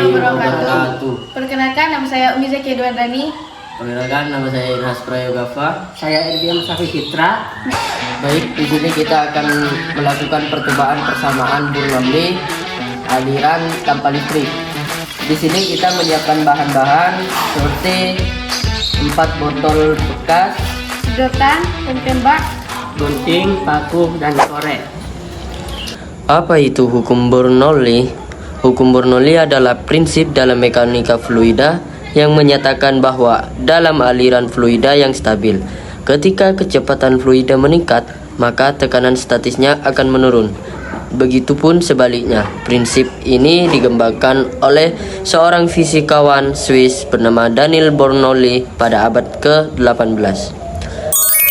wabarakatuh. Perkenalkan, nama saya Umi Zaki Edwardani. Perkenalkan, nama saya Irhas Prayogafa. Saya Erdiam Safi Fitra. Baik, di sini kita akan melakukan percobaan persamaan Bernoulli aliran tanpa listrik. Di sini kita menyiapkan bahan-bahan seperti 4 botol bekas, Sedotan, tembak. Gunting, paku, dan korek. Apa itu hukum Bernoulli? Hukum Bernoulli adalah prinsip dalam mekanika fluida yang menyatakan bahwa dalam aliran fluida yang stabil, ketika kecepatan fluida meningkat, maka tekanan statisnya akan menurun. Begitupun sebaliknya. Prinsip ini dikembangkan oleh seorang fisikawan Swiss bernama Daniel Bernoulli pada abad ke-18.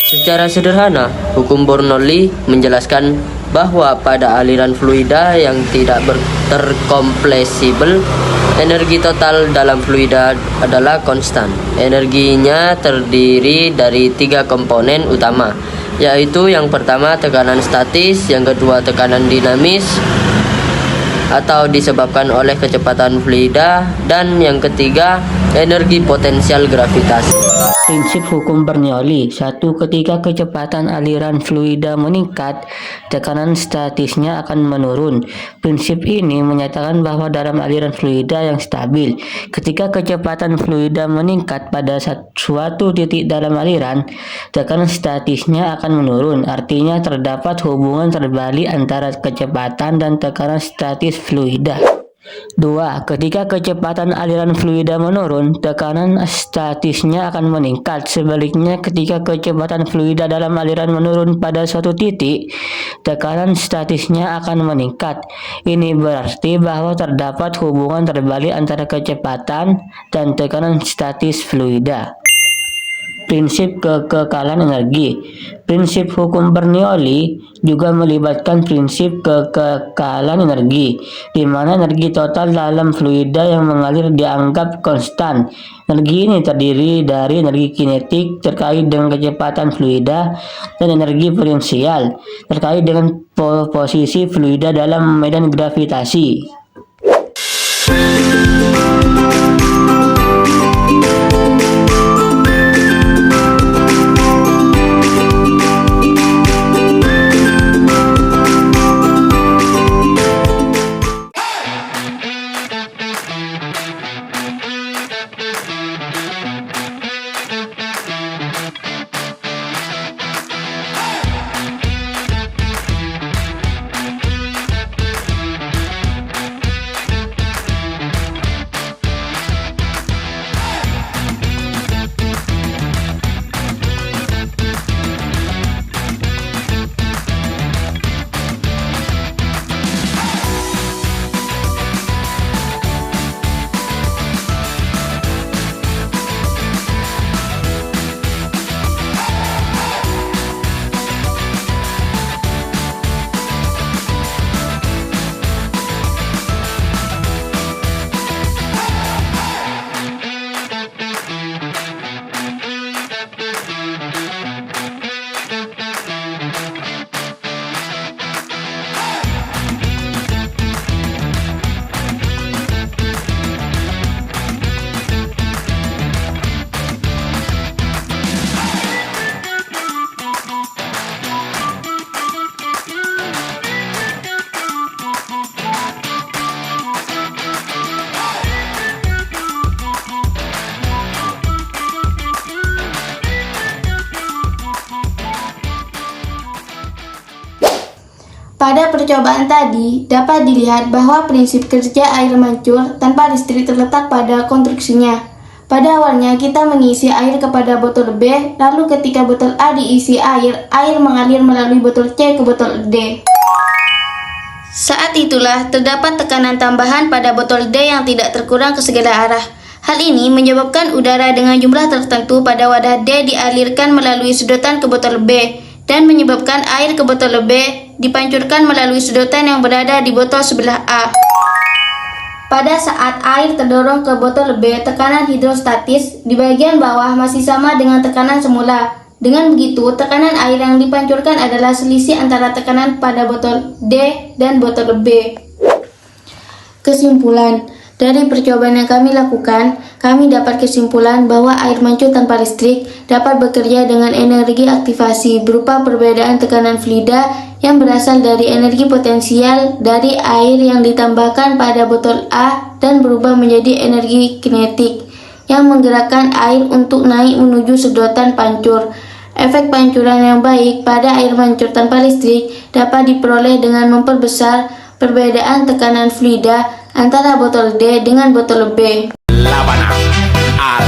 Secara sederhana, hukum Bernoulli menjelaskan bahwa pada aliran fluida yang tidak terkompresibel, energi total dalam fluida adalah konstan. Energinya terdiri dari 3 komponen utama, yaitu yang pertama tekanan statis, yang kedua tekanan dinamis atau disebabkan oleh kecepatan fluida, dan yang ketiga energi potensial gravitasi. Prinsip hukum Bernoulli. 1. Ketika kecepatan aliran fluida meningkat, tekanan statisnya akan menurun. Prinsip ini menyatakan bahwa dalam aliran fluida yang stabil, ketika kecepatan fluida meningkat pada suatu titik dalam aliran, tekanan statisnya akan menurun. Artinya terdapat hubungan terbalik antara kecepatan dan tekanan statis fluida. 2. Ketika kecepatan aliran fluida menurun, tekanan statisnya akan meningkat. Sebaliknya, ketika kecepatan fluida dalam aliran menurun pada suatu titik, tekanan statisnya akan meningkat. Ini berarti bahwa terdapat hubungan terbalik antara kecepatan dan tekanan statis fluida. Prinsip kekekalan energi. Prinsip hukum Bernoulli juga melibatkan prinsip kekekalan energi, di mana energi total dalam fluida yang mengalir dianggap konstan. Energi ini terdiri dari energi kinetik terkait dengan kecepatan fluida dan energi potensial terkait dengan posisi fluida dalam medan gravitasi. Pada percobaan tadi, dapat dilihat bahwa prinsip kerja air mancur tanpa listrik terletak pada konstruksinya. Pada awalnya kita mengisi air kepada botol B, lalu ketika botol A diisi air, air mengalir melalui botol C ke botol D. Saat itulah terdapat tekanan tambahan pada botol D yang tidak terkurang ke segala arah. Hal ini menyebabkan udara dengan jumlah tertentu pada wadah D dialirkan melalui sedotan ke botol B, dan menyebabkan air ke botol B dipancurkan melalui sedotan yang berada di botol sebelah A. Pada saat air terdorong ke botol B, tekanan hidrostatis di bagian bawah masih sama dengan tekanan semula. Dengan begitu, tekanan air yang dipancurkan adalah selisih antara tekanan pada botol D dan botol B. Kesimpulan, Dari percobaan yang kami lakukan, kami dapat kesimpulan bahwa air mancur tanpa listrik dapat bekerja dengan energi aktivasi berupa perbedaan tekanan fluida yang berasal dari energi potensial dari air yang ditambahkan pada botol A dan berubah menjadi energi kinetik yang menggerakkan air untuk naik menuju sedotan pancur. Efek pancuran yang baik pada air mancur tanpa listrik dapat diperoleh dengan memperbesar perbedaan tekanan fluida antara botol D dengan botol B. Laban al